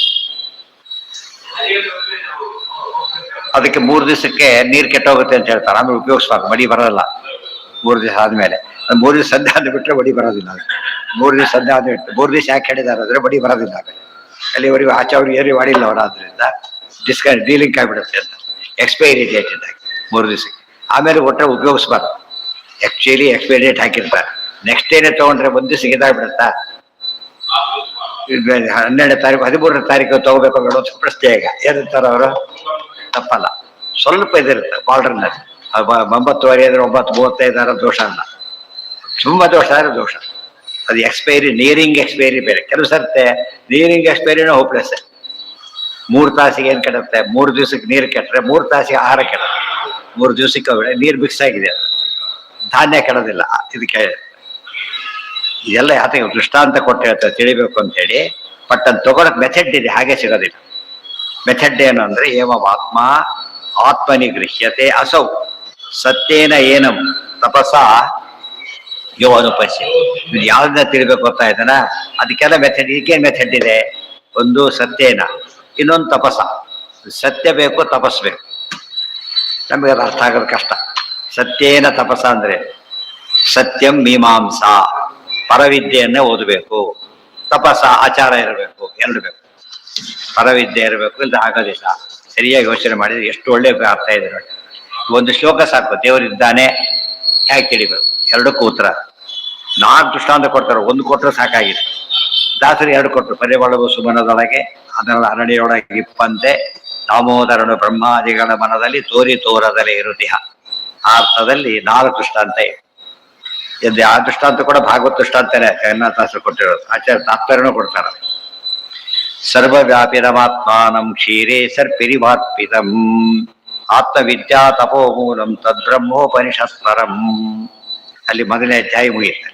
ಅದಕ್ಕೆ 3 ದಿವಸಕ್ಕೆ ನೀರು ಕೆಟ್ಟೋಗುತ್ತೆ ಅಂತ ಹೇಳ್ತಾರೆ. ಆಮೇಲೆ ಉಪಯೋಗಿಸ್ಬಾರ್ದು, ಮಡಿ ಬರೋಲ್ಲ 3 ದಿವಸ ಆದ್ಮೇಲೆ. 3 ದಿವಸ ಸದ್ಯ ಆದ ಬಿಟ್ರೆ ಮಡಿ ಬರೋದಿಲ್ಲ. 3 ದಿವಸ ಸದ್ಯ ಆದ ಬಿಟ್ಟು 3 ದಿವಸ ಯಾಕೆ ಹೇಳಿದಾರೆ ಅಂದ್ರೆ ಮಡಿ ಬರೋದಿಲ್ಲ. ಆಮೇಲೆ ಅಲ್ಲಿವರೆಗೂ ಆಚೆ ಅವ್ರಿಗೆ ಏರಿ ಮಾಡಿಲ್ಲ ಅವರ, ಆದ್ರಿಂದ ಡೀಲಿಂಗ್ ಆಗಿಬಿಡುತ್ತೆ ಅಂತ. ಎಕ್ಸ್ಪೈರಿ ಡೇಟ್ ಇದ್ದಾಗ 3 ದಿವಸಕ್ಕೆ ಆಮೇಲೆ ಒಟ್ಟರೆ ಉಪಯೋಗಿಸ್ಬಾರ್ದು. ಆಕ್ಚುಲಿ ಎಕ್ಸ್ಪೈರಿ ಡೇಟ್ ಹಾಕಿರ್ತಾರೆ. ನೆಕ್ಸ್ಟ್ ಡೇನೆ ತಗೊಂಡ್ರೆ 1 ದಿವಸ ಇದಾಗ್ಬಿಡುತ್ತಾ? 12ನೇ ತಾರೀಕು 13ನೇ ತಾರೀಕು ತಗೋಬೇಕು ಬೇಡ ಅಂತ ಪ್ರಶ್ನೆ. ಈಗ ಏನಿರ್ತಾರೆ ಅವರು? ತಪ್ಪಲ್ಲ, ಸ್ವಲ್ಪ ಇದಿರುತ್ತೆ ಬಾರ್ಡರ್ನಲ್ಲಿ. 9:30 ಅಂದ್ರೆ 9:35 ದೋಷ ಅಲ್ಲ, ತುಂಬಾ ದೋಷ ಆದ್ರೆ ದೋಷ. ಅದು ಎಕ್ಸ್ಪೈರಿ, ನೀರಿಂಗ್ ಎಕ್ಸ್ಪೈರಿ ಬೇರೆ. ಕೆಲವು ಸರ್ತೆ ನೀರಿಂಗ್ ಎಕ್ಸ್ಪೈರಿನೂ ಹೋಪ್ಲೆಸ್. 3 ತಾಸಿಗೆ ಏನ್ ಕೆಡುತ್ತೆ? 3 ದಿವಸಕ್ಕೆ ನೀರು ಕೆಟ್ಟರೆ 3 ತಾಸಿಗೆ ಆಹಾರ ಕೆಡುತ್ತೆ. 3 ದಿವಸಕ್ಕೆ ನೀರು ಮಿಕ್ಸ್ ಆಗಿದೆ, ಧಾನ್ಯ ಕೆಡೋದಿಲ್ಲ. ಇದಕ್ಕೆ ಇದೆಲ್ಲ ಯಾತಕ್ಕೆ ದೃಷ್ಟಾಂತ ಕೊಟ್ಟು ಹೇಳ್ತಾರೆ, ತಿಳಿಬೇಕು ಅಂತೇಳಿ. ಬಟ್ ಅದು ತಗೊಳಕ್ ಮೆಥಡ್ ಇದೆ, ಹಾಗೆ ಸಿಗೋದಿಲ್ಲ. ಮೆಥಡ್ ಏನು ಅಂದ್ರೆ ಏವಮಾತ್ಮ ಆತ್ಮನಿಗೃಹ್ಯತೆ ಅಸೌ ಸತ್ಯೇನ ಏನಂ ತಪಸ ಯೋ ಅನುಪಶ್ಯ. ಇದು ಯಾವ್ದನ್ನ ತಿಳಿಬೇಕು ಗೊತ್ತಾ ಇದನ್ನ? ಅದಕ್ಕೆಲ್ಲ ಮೆಥಡ್. ಇದಕ್ಕೇನು ಮೆಥಡ್ ಇದೆ? ಒಂದು ಸತ್ಯೇನ, ಇನ್ನೊಂದು ತಪಸ. ಸತ್ಯ ಬೇಕು, ತಪಸ್ಬೇಕು. ನಮಗೆ ಅದು ಅರ್ಥ ಆಗೋದು ಕಷ್ಟ. ಸತ್ಯೇನ ತಪಸ ಅಂದ್ರೆ ಸತ್ಯಂ ಮೀಮಾಂಸಾ, ಪರವಿದ್ಯೆಯನ್ನೇ ಓದಬೇಕು. ತಪಸ್ಸ ಆಚಾರ ಇರಬೇಕು, ಎರಡು ಬೇಕು. ಪರವಿದ್ಯೆ ಇರಬೇಕು, ಇಲ್ಲ ಆಗೋದಿಲ್ಲ. ಸರಿಯಾಗಿ ಯೋಚನೆ ಮಾಡಿದ್ರೆ ಎಷ್ಟು ಒಳ್ಳೆ ಅರ್ಥ ಇದೆ ನೋಡಿ. ಒಂದು ಶ್ಲೋಕ ಸಾಕು, ದೇವರಿದ್ದಾನೆ ಹೇಗೆ ತಿಳಿಬೇಕು. ಎರಡಕ್ಕೂ ಉತ್ತರ. 4 ದೃಷ್ಟಾಂತ ಕೊಡ್ತಾರೆ, 1 ಕೊಟ್ಟರು ಸಾಕಾಗಿದೆ. ದಾಸರು 2 ಕೊಟ್ಟರು. ಪರಿಮಳವು ಸುಮನದೊಳಗೆ ಅದರ ಅರಣಿಯೊಳಗೆ ಇಪ್ಪಂತೆ ದಾಮೋದರನು ಬ್ರಹ್ಮಾದಿಗಳ ಮನದಲ್ಲಿ ತೋರಿ ತೋರದಲೇ ಇರುತಿಹ. ಆ ಅರ್ಥದಲ್ಲಿ 4 ದೃಷ್ಟಾಂತ ಇದೆ. ಆ ದೃಷ್ಟಾಂತ ಕೂಡ ಭಾಗವತ ದೃಷ್ಟಾಂತನೇ ಜಗನ್ನಾಥಾಸರು ಕೊಟ್ಟಿರೋದು. ಆಚಾರ್ಯ ತಾತ್ಪರ್ಯನೂ ಕೊಡ್ತಾರೆ. ಸರ್ವವ್ಯಾಪಿನಮಾತ್ಮಾನಂ ಕ್ಷೀರೇ ಸರ್ಪಿರಿವಾತ್ಪಿತಂ ಆತ್ಮವಿದ್ಯಾ ತಪೋಮೂಲಂ ತದ್ಬ್ರಹ್ಮೋಪನಿಷತ್ಪರಂ. ಅಲ್ಲಿ ಮೊದಲನೇ ಅಧ್ಯಾಯ ಮುಗಿಯುತ್ತೆ.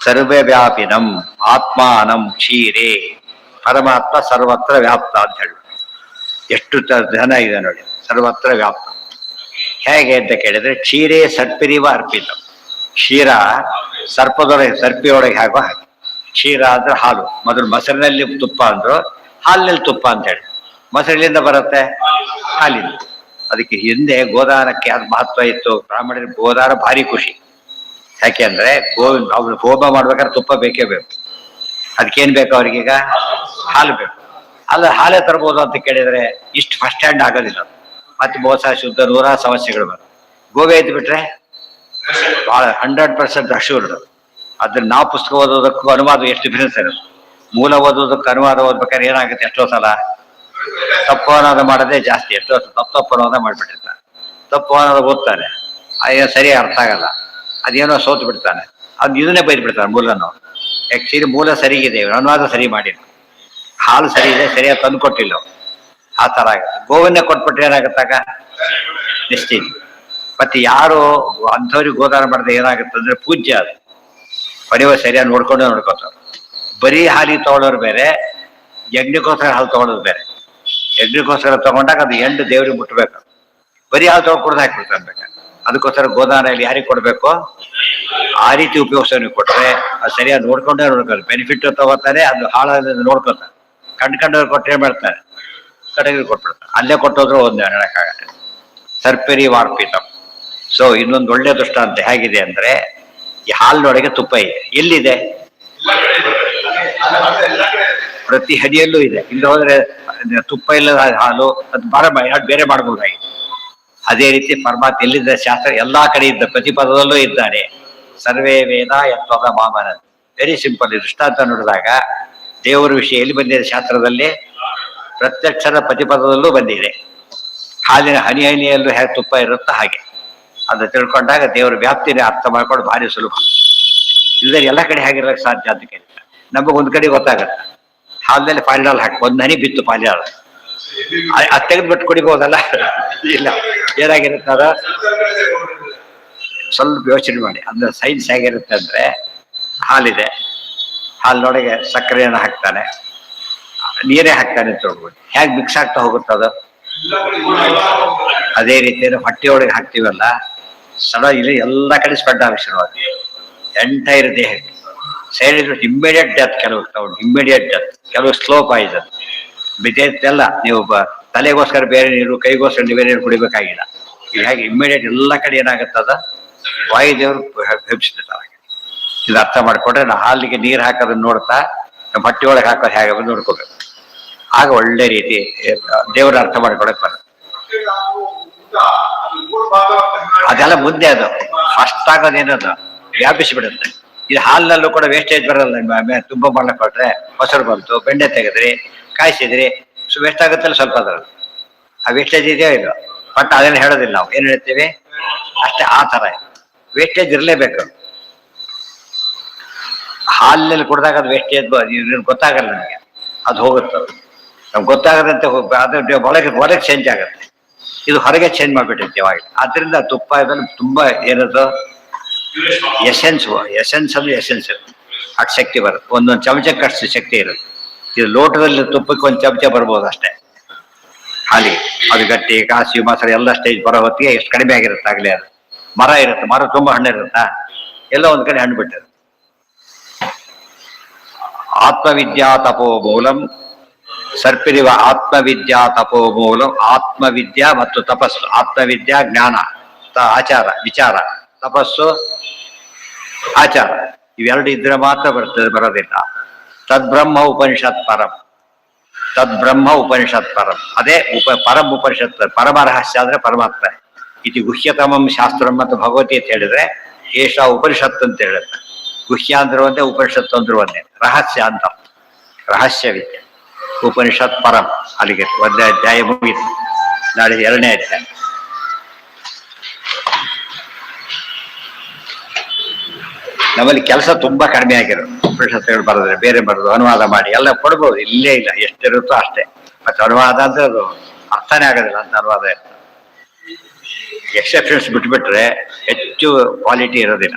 ಸರ್ವವ್ಯಾಪಿನಂ ಆತ್ಮಾನಂ ಕ್ಷೀರೇ, ಪರಮಾತ್ಮ ಸರ್ವತ್ರ ವ್ಯಾಪ್ತ ಅಂತ ಹೇಳಿ. ಎಷ್ಟು ಧನ ಇದೆ ನೋಡಿ, ಸರ್ವತ್ರ ವ್ಯಾಪ್ತ. ಹೇಗೆ ಅಂತ ಕೇಳಿದ್ರೆ ಕ್ಷೀರೇ ಸರ್ಪಿರಿವ ಅರ್ಪಿತ. ಕ್ಷೀರ ಸರ್ಪದೊಳಗೆ, ಸರ್ಪಿಯೊಳಗೆ ಹಾಕೋ ಹಾಗೆ. ಕ್ಷೀರ ಅಂದ್ರೆ ಹಾಲು. ಮೊದಲು ಮೊಸರಿನಲ್ಲಿ ತುಪ್ಪ ಅಂದ್ರು, ಹಾಲಿನಲ್ಲಿ ತುಪ್ಪ ಅಂತ ಹೇಳಿ. ಮೊಸರಿನಿಂದ ಬರುತ್ತೆ, ಹಾಲಿಂದ. ಅದಕ್ಕೆ ಹಿಂದೆ ಗೋದಾನಕ್ಕೆ ಅದು ಮಹತ್ವ ಇತ್ತು. ಬ್ರಾಹ್ಮಣರಿಗೆ ಗೋದಾನ ಭಾರಿ ಖುಷಿ. ಯಾಕೆ ಅಂದ್ರೆ ಅವ್ರು ಹೋಮ ಮಾಡ್ಬೇಕಾದ್ರೆ ತುಪ್ಪ ಬೇಕೇ ಬೇಕು. ಅದಕ್ಕೇನ್ ಬೇಕು ಅವ್ರಿಗೀಗ? ಹಾಲು ಬೇಕು. ಅಲ್ಲ ಹಾಲೇ ತರ್ಬೋದು ಅಂತ ಕೇಳಿದ್ರೆ ಇಷ್ಟು ಫಸ್ಟ್ ಹ್ಯಾಂಡ್ ಆಗೋದಿಲ್ಲ. ಮತ್ತೆ ಮೋಸ, ಶುದ್ಧ, 100 ಸಮಸ್ಯೆಗಳು ಬರುತ್ತೆ. ಗೋವೆ ಎದ್ದು ಬಿಟ್ರೆ ಬಹಳ 100% ಅಶ್ಯೂರ್ಡ್. ಅದ್ರ ನಾವು ಪುಸ್ತಕ ಓದೋದಕ್ಕೂ ಅನುವಾದ ಎಷ್ಟು ಡಿಫರೆನ್ಸ್ ಇರುತ್ತೆ. ಮೂಲ ಓದೋದಕ್ಕೂ ಅನುವಾದ ಓದ್ಬೇಕಾದ್ರೆ ಏನಾಗುತ್ತೆ, ಎಷ್ಟೋ ಸಲ ತಪ್ಪು ಅನುವಾದ ಮಾಡೋದೇ ಜಾಸ್ತಿ. ಎಷ್ಟೋ ತಪ್ಪು ಅನುವಾದ ಮಾಡಿಬಿಟ್ಟಿರ್ತಾನೆ. ತಪ್ಪು ಅನುವಾದ ಓದ್ತಾನೆ, ಅದೇನೋ ಸರಿಯಾಗಿ ಅರ್ಥ ಆಗಲ್ಲ, ಅದೇನೋ ಸೋತು ಬಿಡ್ತಾನೆ. ಅದು ಇದನ್ನೇ ಬೈದು ಬಿಡ್ತಾನೆ ಮೂಲನು. ಆಕ್ಚುಲಿ ಮೂಲ ಸರಿಗಿದೆ, ಅನುವಾದ ಸರಿ ಮಾಡಿಲ್ಲ. ಹಾಲು ಸರಿ ಇದೆ, ಸರಿಯಾಗಿ ತಂದು ಕೊಟ್ಟಿಲ್ಲ. ಆ ಥರ ಆಗುತ್ತೆ. ಗೋವನ್ನೇ ಕೊಟ್ಬಿಟ್ರೆ ಏನಾಗುತ್ತಾಗ ನಿಶ್ಚಿತ. ಮತ್ತೆ ಯಾರು ಅಂಥವ್ರಿಗೆ ಗೋದಾನ ಮಾಡಿದ್ರೆ ಏನಾಗುತ್ತೆ ಅಂದ್ರೆ ಪೂಜ್ಯ. ಅದು ಪಡೆಯುವ ಸರಿಯಾಗಿ ನೋಡ್ಕೋತಾರೆ. ಬರೀ ಹಾಲಿಗೆ ತಗೊಳ್ಳೋರು ಬೇರೆ, ಯಜ್ಞಕ್ಕೋಸ್ಕರ ಹಾಲು ತಗೊಳ್ಳೋದು ಬೇರೆ. ಯಜ್ಞಕ್ಕೋಸ್ಕರ ತಗೊಂಡಾಗ ಅದು ಎಂಟು ದೇವ್ರಿಗೆ ಮುಟ್ಟಬೇಕು. ಬರೀ ಹಾಲು ತಗೊಂಡು ಕುಡ್ದು ಹಾಕ್ಬಿಡ್ತಾರೆ ಬೇಕಾದ್ರೆ. ಅದಕ್ಕೋಸ್ಕರ ಗೋದಾನಲ್ಲಿ ಯಾರಿಗೆ ಕೊಡ್ಬೇಕು, ಆ ರೀತಿ ಉಪಯೋಗಿಸೋನಿಗೆ ಕೊಟ್ರೆ ಅದು ಸರಿಯಾಗಿ ನೋಡ್ಕೋತಾರೆ. ಬೆನಿಫಿಟ್ ತಗೋತಾರೆ, ಅದು ಹಾಳಾದ ನೋಡ್ಕೋತಾರೆ. ಕಂಡ್ಕೊಂಡವ್ರು ಕೊಟ್ಟರೆ ಏನ್ ಮಾಡ್ತಾರೆ, ಕಡೆಗೆ ಕೊಟ್ಬಿಡ್ತಾರೆ. ಅಲ್ಲೇ ಕೊಟ್ಟೋದ್ರು ಒಂದು ಹೇಳಕ್ಕಾಗತ್ತೆ. ಸರ್ಪರಿ ವಾರ್ಪಿತ. ಸೊ ಇನ್ನೊಂದು ಒಳ್ಳೆ ದೃಷ್ಟಾಂತ ಹೇಗಿದೆ ಅಂದ್ರೆ, ಈ ಹಾಲಿನೊಳಗೆ ತುಪ್ಪ ಇದೆ. ಎಲ್ಲಿದೆ? ಪ್ರತಿ ಹಡಿಯಲ್ಲೂ ಇದೆ. ಇಲ್ಲಿ ಹೋದ್ರೆ ತುಪ್ಪ ಇಲ್ಲದ ಹಾಲು ಅದು ಬೇರೆ ಮಾಡಬಹುದಾಗಿದೆ. ಅದೇ ರೀತಿ ಪರಮಾತ್ಮ ಎಲ್ಲಿದ್ದ ಶಾಸ್ತ್ರ ಎಲ್ಲಾ ಕಡೆ ಇದ್ದ, ಪ್ರತಿ ಪದದಲ್ಲೂ ಇದ್ದಾನೆ. ಸರ್ವೇ ವೇದ ಯತ್ವದ ಮಾಮನ. Very simple. ದೃಷ್ಟಾಂತ ನೋಡಿದಾಗ ದೇವರ ವಿಷಯ ಎಲ್ಲಿ ಬಂದಿದೆ ಶಾಸ್ತ್ರದಲ್ಲಿ? ಪ್ರತ್ಯಕ್ಷರ ಪ್ರತಿಪದದಲ್ಲೂ ಬಂದಿದೆ. ಹಾಲಿನ ಹನಿ ಹನಿಯಲ್ಲೂ ಹೇಗೆ ತುಪ್ಪ ಇರುತ್ತೋ ಹಾಗೆ ಅದು ತಿಳ್ಕೊಂಡಾಗ ದೇವರ ವ್ಯಾಪ್ತಿನೇ ಅರ್ಥ ಮಾಡ್ಕೊಂಡು ಭಾರಿ ಸುಲಭ. ಇಲ್ಲದೆ ಎಲ್ಲ ಕಡೆ ಹೇಗಿರಕ್ಕೆ ಸಾಧ್ಯ ಅಂತ ಕೇಳಿದ್ರೆ ನಮಗೆ ಒಂದ್ ಕಡೆ ಗೊತ್ತಾಗತ್ತೆ. ಹಾಲಿನಲ್ಲಿ ಪಾಲಿಡಾಲ್ ಹಾಕಿ ಒಂದ್ ಹನಿ ಬಿತ್ತು ಪಾಲಿಡಾಲ್, ಅದು ತೆಗೆದ್ಬಿಟ್ಟು ಕುಡಿಬಹುದಲ್ಲ? ಇಲ್ಲ, ಏನಾಗಿರುತ್ತೆ ಅದ ಸ್ವಲ್ಪ ಯೋಚನೆ ಮಾಡಿ. ಅಂದ್ರೆ ಸೈನ್ಸ್ ಹೇಗಿರುತ್ತೆ ಅಂದ್ರೆ, ಹಾಲಿದೆ, ಹಾಲಿನೊಳಗೆ ಸಕ್ಕರೆಯನ್ನು ಹಾಕ್ತಾನೆ, ನೀರೇ ಹಾಕ್ತಾನೆ ಅಂತ ಹೇಳ್ಬೋದು. ಹೇಗೆ ಮಿಕ್ಸ್ ಆಗ್ತಾ ಹೋಗುತ್ತದು? ಅದೇ ರೀತಿ ಹೊಟ್ಟೆಯೊಳಗೆ ಹಾಕ್ತೀವಲ್ಲ, ಸಡ ಇಲ್ಲಿ ಎಲ್ಲ ಕಡೆ ಸ್ಪ್ರೆಡ್ ಆಗ ಶುರುವಾಗುತ್ತೆ ಎಂಟೈರ್ ದೇಹಕ್ಕೆ. ಸೈಡ್ ಇಮ್ಮಿಡಿಯೇಟ್ ಡೆತ್, ಕೆಲವು ಇಮ್ಮಿಡಿಯೇಟ್ ಡೆತ್, ಕೆಲವು ಸ್ಲೋ ಪಾಯ್ಸನ್. ಬಿದ್ದೆಲ್ಲ ನೀವು ತಲೆಗೋಸ್ಕರ ಬೇರೆ ನೀರು, ಕೈಗೋಸ್ಕರ ಬೇರೆ ನೀರು ಕುಡಿಬೇಕಾಗಿಲ್ಲ. ಇದು ಹಾಗೆ ಇಮ್ಮಿಡಿಯೇಟ್ ಎಲ್ಲ ಕಡೆ ಏನಾಗುತ್ತದ ವಾಯುದೇವರು ಹೆಪ್ಪಿಸ್ಬಿಡ್ತಾರೆ. ಇದು ಅರ್ಥ ಮಾಡ್ಕೊಂಡ್ರೆ ನಾವು ಹಾಲಿಗೆ ನೀರು ಹಾಕೋದನ್ನ ನೋಡ್ತಾ ನಮ್ಮ ಹೊಟ್ಟೆ ಒಳಗೆ ಹಾಕೋದು ಹೇಗೆ ನೋಡ್ಕೋಬೇಕು. ಆಗ ಒಳ್ಳೆ ರೀತಿ ದೇವರ ಅರ್ಥ ಮಾಡ್ಕೊಳಕ್ ಬರುತ್ತೆ. ಅದೆಲ್ಲ ಮುಂದೆ ಅದು ಫಸ್ಟ್ ಆಗೋದೇನದು ವ್ಯಾಪಿಸಿಬಿಡುತ್ತೆ. ಇದು ಹಾಲಿನಲ್ಲೂ ಕೂಡ ವೇಸ್ಟೇಜ್ ಬರಲ್ಲ. ತುಂಬ ಮಾಡ್ಲಿಕ್ಕೆ ಕೊಟ್ರೆ ಮೊಸರು ಬಂತು, ಬೆಣ್ಣೆ ತೆಗೆದ್ರಿ, ಕಾಯಿಸಿದ್ರಿ, ವೇಸ್ಟ್ ಆಗುತ್ತಲ್ಲ ಸ್ವಲ್ಪ ಅದ್ರಲ್ಲಿ. ಆ ವೇಸ್ಟೇಜ್ ಇದೆಯೋ ಇಲ್ಲ, ಬಟ್ ಅದನ್ನ ಹೇಳೋದಿಲ್ಲ ನಾವು. ಏನ್ ಹೇಳ್ತೀವಿ ಅಷ್ಟೇ. ಆ ತರ ವೇಸ್ಟೇಜ್ ಇರಲೇಬೇಕು. ಹಾಲಿನಲ್ಲಿ ಕುಡ್ದಾಗ ಅದು ವೇಸ್ಟೇಜ್ ಗೊತ್ತಾಗಲ್ಲ ನಮಗೆ, ಅದು ಹೋಗುತ್ತೆ. ನಮ್ಗೆ ಗೊತ್ತಾಗದಂತೆ ಅದು ಒಳಗೆ ಚೇಂಜ್ ಆಗುತ್ತೆ. ಇದು ಹೊರಗೆ ಚೇಂಜ್ ಮಾಡ್ಬಿಟ್ಟಿರ್ತೀವಿ ಯಾವಾಗ. ಆದ್ರಿಂದ ತುಪ್ಪ ಇದ್ರಲ್ಲಿ ತುಂಬಾ ಏನದು ಎಸೆನ್ಸ್ ಅಂದ್ರೆ ಎಸೆನ್ಸ್ ಅಷ್ಟು ಶಕ್ತಿ ಬರುತ್ತೆ. ಒಂದೊಂದು ಚಮಚಕ್ಕೆ ಅಷ್ಟು ಶಕ್ತಿ ಇರುತ್ತೆ. ಇದು ಲೋಟದಲ್ಲಿ ತುಪ್ಪಕ್ಕೆ ಒಂದು ಚಮಚ ಬರ್ಬೋದು ಅಷ್ಟೇ ಹಾಲಿಗೆ. ಅದು ಗಟ್ಟಿ, ಕಾಸಿ, ಮೊಸರು ಎಲ್ಲ ಸ್ಟೇಜ್ ಬರೋ ಹೊತ್ತಿಗೆ ಎಷ್ಟು ಕಡಿಮೆ ಆಗಿರುತ್ತೆ ಆಗ್ಲೇ. ಅದು ಮರ ಇರುತ್ತೆ, ಮರ ತುಂಬಾ ಹಣ್ಣು ಇರುತ್ತಾ, ಎಲ್ಲ ಒಂದ್ ಕಡೆ ಹಣ್ಣು ಬಿಟ್ಟಿರುತ್ತೆ. ಆತ್ಮವಿದ್ಯಾ ತಪೋ ಮೂಲಂ ಸರ್ಪಿರಿವ ಆತ್ಮವಿದ್ಯಾ ತಪೋ ಮೂಲಂ. ಆತ್ಮವಿದ್ಯಾ ಮತ್ತು ತಪಸ್ಸು. ಆತ್ಮವಿದ್ಯಾ ಜ್ಞಾನ, ಆಚಾರ ವಿಚಾರ, ತಪಸ್ಸು ಆಚಾರ, ಇವೆರಡು ಇದ್ರೆ ಮಾತ್ರ ಬರೋದಿಲ್ಲ. ತದ್ಬ್ರಹ್ಮ ಉಪನಿಷತ್ ಪರಂ, ತದ್ಬ್ರಹ್ಮ ಉಪನಿಷತ್ ಪರಂ. ಅದೇ ಪರಂ ಉಪನಿಷತ್. ಪರಮ ರಹಸ್ಯ ಅಂದ್ರೆ ಪರಮಾತ್ಮ. ಇದು ಗುಹ್ಯತಮಂ ಶಾಸ್ತ್ರಂ ಮತ್ತು ಭಗವತಿ ಅಂತ ಹೇಳಿದ್ರೆ ಏಷ ಉಪನಿಷತ್ ಅಂತ ಹೇಳುತ್ತೆ. ಗುಹ್ಯ ಅಂದ್ರೆ ಒಂದೇ, ಉಪನಿಷತ್ತು ಅಂದ್ರೆ ಒಂದೇ. ರಹಸ್ಯ ಅಂತ, ರಹಸ್ಯ ವಿದ್ಯೆ. ಉಪನಿಷತ್ ಪರಂ. ಅಲ್ಲಿಗೆ ಒಂದೇ ಅಧ್ಯಾಯ ಮುಗಿತು. ನಾಳೆ 2ನೇ ಅಧ್ಯಾಯ. ನಮ್ಮಲ್ಲಿ ಕೆಲಸ ತುಂಬಾ ಕಡಿಮೆ ಆಗಿರೋದು. ಉಪನಿಷತ್ತುಗಳು ಬರೆದ್ರೆ ಬೇರೆ ಬರೋದು, ಅನುವಾದ ಮಾಡಿ ಎಲ್ಲ ಕೊಡ್ಬೋದು. ಇಲ್ಲೇ ಇಲ್ಲ, ಎಷ್ಟಿರುತ್ತೋ ಅಷ್ಟೇ. ಮತ್ತೆ ಅನುವಾದ ಅಂದ್ರೆ ಅದು ಅರ್ಥನೇ ಆಗೋದಿಲ್ಲ ಅಂತ ಅನುವಾದ ಇರ್ತದೆ. ಎಕ್ಸೆಪ್ಷನ್ಸ್ ಬಿಟ್ಬಿಟ್ರೆ ಹೆಚ್ಚು ಕ್ವಾಲಿಟಿ ಇರೋದಿಲ್ಲ.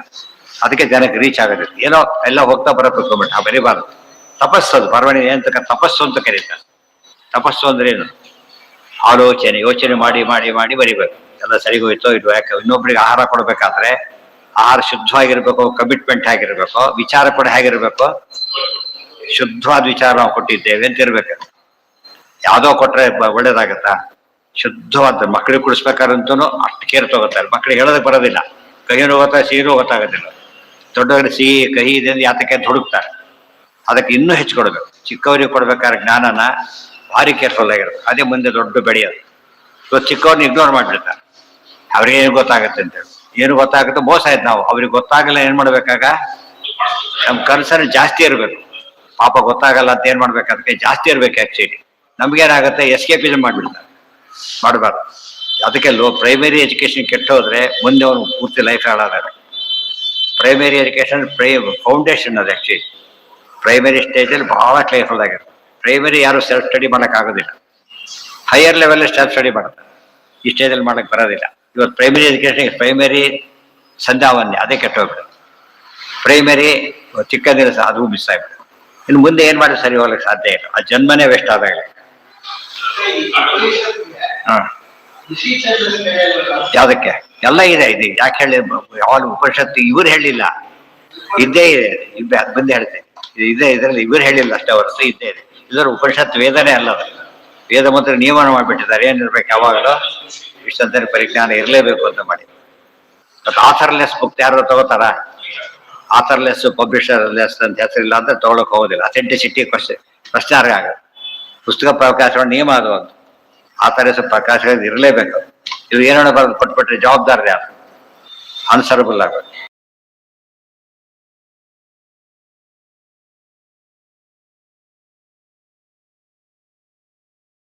ಅದಕ್ಕೆ ಜನಕ್ಕೆ ರೀಚ್ ಆಗೋದಿಲ್ಲ. ಏನೋ ಎಲ್ಲ ಹೋಗ್ತಾ ಬರೋಕೆ ಕೂತ್ಕೊಂಡ್ಬಿಟ್ಟು ಬರೀಬಾರ್ದು. ತಪಸ್ಸು, ಅದು ಬರವಣಿಗೆ ಅಂತ ತಪಸ್ಸು ಅಂತ ಕರೀತಾರೆ. ತಪಸ್ಸು ಅಂದ್ರೆ ಏನು? ಆಲೋಚನೆ, ಯೋಚನೆ ಮಾಡಿ ಮಾಡಿ ಮಾಡಿ ಬರಿಬೇಕು. ಎಲ್ಲ ಸರಿಗೋಯ್ತೋ ಇದು. ಯಾಕೆ ಇನ್ನೊಬ್ರಿಗೆ ಆಹಾರ ಕೊಡ್ಬೇಕಾದ್ರೆ ಆಹಾರ ಶುದ್ಧವಾಗಿರ್ಬೇಕು, ಕಮಿಟ್ಮೆಂಟ್ ಆಗಿರ್ಬೇಕು, ವಿಚಾರ ಕೂಡ ಹೇಗಿರ್ಬೇಕು, ಶುದ್ಧವಾದ ವಿಚಾರ ನಾವು ಕೊಟ್ಟಿದ್ದೇವೆ ಅಂತ ಇರ್ಬೇಕು. ಯಾವ್ದೋ ಕೊಟ್ರೆ ಒಳ್ಳೇದಾಗತ್ತಾ? ಶುದ್ಧವಾದ ಮಕ್ಕಳಿಗೆ ಕುಡಿಸ್ಬೇಕಾರಂತೂ ಅಷ್ಟು ಕೇರ್ ತಗೋತಾರೆ. ಮಕ್ಕಳಿಗೆ ಹೇಳೋದಕ್ಕೆ ಬರೋದಿಲ್ಲ. ಕಹಿನೂ ಗೊತ್ತಾ, ಸಿಹಿನೂ ಗೊತ್ತಾಗೋದಿಲ್ಲ. ದೊಡ್ಡವರಿಗೆ ಸಿಹಿ ಕಹಿ ಇದೆ ಅಂದ್ರೆ ಯಾತಕ್ಕೆ ಅಂತ ಹುಡುಕ್ತಾರೆ. ಅದಕ್ಕೆ ಇನ್ನೂ ಹೆಚ್ಚು ಕೊಡ್ಬೇಕು. ಚಿಕ್ಕವರಿಗೆ ಕೊಡ್ಬೇಕಾದ್ರೆ ಜ್ಞಾನನ ಭಾರಿ ಕೇರ್ಫುಲ್ ಆಗಿರುತ್ತೆ. ಅದೇ ಮುಂದೆ ದೊಡ್ಡ ಬೆಳೆಯೋದು. ಇವತ್ತು ಚಿಕ್ಕವ್ರನ್ನ ಇಗ್ನೋರ್ ಮಾಡ್ಬಿಡ್ತಾರೆ. ಅವ್ರಿಗೆ ಏನು ಗೊತ್ತಾಗುತ್ತೆ ಅಂತೇಳಿ. ಏನು ಗೊತ್ತಾಗುತ್ತೆ? ಮೋಸ ಆಯ್ತು. ನಾವು ಅವ್ರಿಗೆ ಗೊತ್ತಾಗಲ್ಲ, ಏನ್ ಮಾಡ್ಬೇಕಾಗ ನಮ್ ಕನ್ಸರ್ನ್ ಜಾಸ್ತಿ ಇರ್ಬೇಕು. ಪಾಪ ಗೊತ್ತಾಗಲ್ಲ ಅಂತ ಏನ್ ಮಾಡ್ಬೇಕು, ಅದಕ್ಕೆ ಜಾಸ್ತಿ ಇರ್ಬೇಕು. ಆಕ್ಚುಲಿ ನಮ್ಗೇನಾಗುತ್ತೆ, ಎಸ್ಕೇಪಿಸಮ್ ಮಾಡ್ಬಿಡ್ತಾರೆ. ಮಾಡಬಾರ್ದು. ಅದಕ್ಕೆ ಪ್ರೈಮರಿ ಎಜುಕೇಶನ್ ಕೆಟ್ಟೋದ್ರೆ ಮುಂದೆ ಅವನು ಪೂರ್ತಿ ಲೈಫ್ ಹಾಳಾದಾಗ. ಪ್ರೈಮರಿ ಎಜುಕೇಶನ್ ಫೌಂಡೇಶನ್ ಅದು. ಆಕ್ಚುಲಿ ಪ್ರೈಮರಿ ಸ್ಟೇಜಲ್ಲಿ ಬಹಳ ಕೇರ್ಫುಲ್ ಆಗಿರುತ್ತೆ. ಪ್ರೈಮರಿ ಯಾರು ಸೆಲ್ಫ್ ಸ್ಟಡಿ ಮಾಡಕ್ ಆಗೋದಿಲ್ಲ. ಹೈಯರ್ ಲೆವೆಲ್ ಸೆಲ್ಫ್ ಸ್ಟಡಿ ಮಾಡ್ತಾರೆ. ಈ ಸ್ಟೇಜಲ್ಲಿ ಮಾಡಕ್ ಬರೋದಿಲ್ಲ. ಇವತ್ತು ಪ್ರೈಮರಿ ಎಜುಕೇಶನ್, ಪ್ರೈಮರಿ ಸಂಧ್ಯಾವನ್ಯ ಅದೇ ಕೆಟ್ಟೋಗ್ಬಿಡುತ್ತೆ. ಪ್ರೈಮರಿ ಚಿಕ್ಕಂದಿನ ಅದು ಮಿಸ್ ಆಗ್ಬಿಡುತ್ತೆ. ಇನ್ನು ಮುಂದೆ ಏನ್ ಮಾಡಿ ಸರಿ ಹೋಗ್ಲಿಕ್ಕೆ ಸಾಧ್ಯ ಇಲ್ಲ. ಆ ಜನ್ಮನೇ ವೇಸ್ಟ್ ಆದಾಗ. ಯಾವ್ದಕ್ಕೆ ಎಲ್ಲ ಇದೆ. ಇದು ಯಾಕೆ ಹೇಳಿ, ಯಾವಾಗ ಉಪನಿಷತ್ತು ಇವ್ರು ಹೇಳಿಲ್ಲ, ಇದ್ದೇ ಇದೆ. ಅದು ಬಂದು ಹೇಳ್ತೇನೆ, ಇದೇ ಇದರಲ್ಲಿ ಇವ್ರು ಹೇಳಿಲ್ಲ ಅಷ್ಟೇ ಹೊರತು ಇದ್ದೇ ಇದೆ. ಇದರ ಉಪನಿಷತ್ತು ವೇದನೆ ಅಲ್ಲ. ವೇದ ಮಂತ್ರ ನಿಯಮನ ಮಾಡ್ಬಿಟ್ಟಿದ್ದಾರೆ. ಏನಿರ್ಬೇಕು, ಯಾವಾಗಲೂ ವಿಶ್ವಂತರ ಪರಿಜ್ಞಾನ ಇರಲೇಬೇಕು ಅಂತ ಮಾಡಿ. ಮತ್ತು ಆಥರ್ಲೆಸ್ ಬುಕ್ ಯಾರು ತಗೋತಾರ? ಆಥರ್ಲೆಸ್, ಪಬ್ಲಿಷರ್ಲೆಸ್ ಅಂತ ಹೆಸರಿಲ್ಲ ಅಂತ ತಗೊಳಕ್ ಹೋಗೋದಿಲ್ಲ. ಅಥೆಂಟಿಸಿಟಿ ಕ್ವಶನ್ ಪ್ರಶ್ನಾರ್ಹ ಆಗುತ್ತೆ. ಪುಸ್ತಕ ಪ್ರಕಾಶನ ನಿಯಮ ಅದು ಅಂತ ಆ ಥರ ಪ್ರಕಾಶ ಇರಲೇಬೇಕು. ಇವು ಏನೋ ಬರೆದು ಕೊಟ್ಬಿಟ್ರೆ ಜವಾಬ್ದಾರಿ ಯಾರು? ಆನ್ಸರಬಲ್ ಆಗೋದು.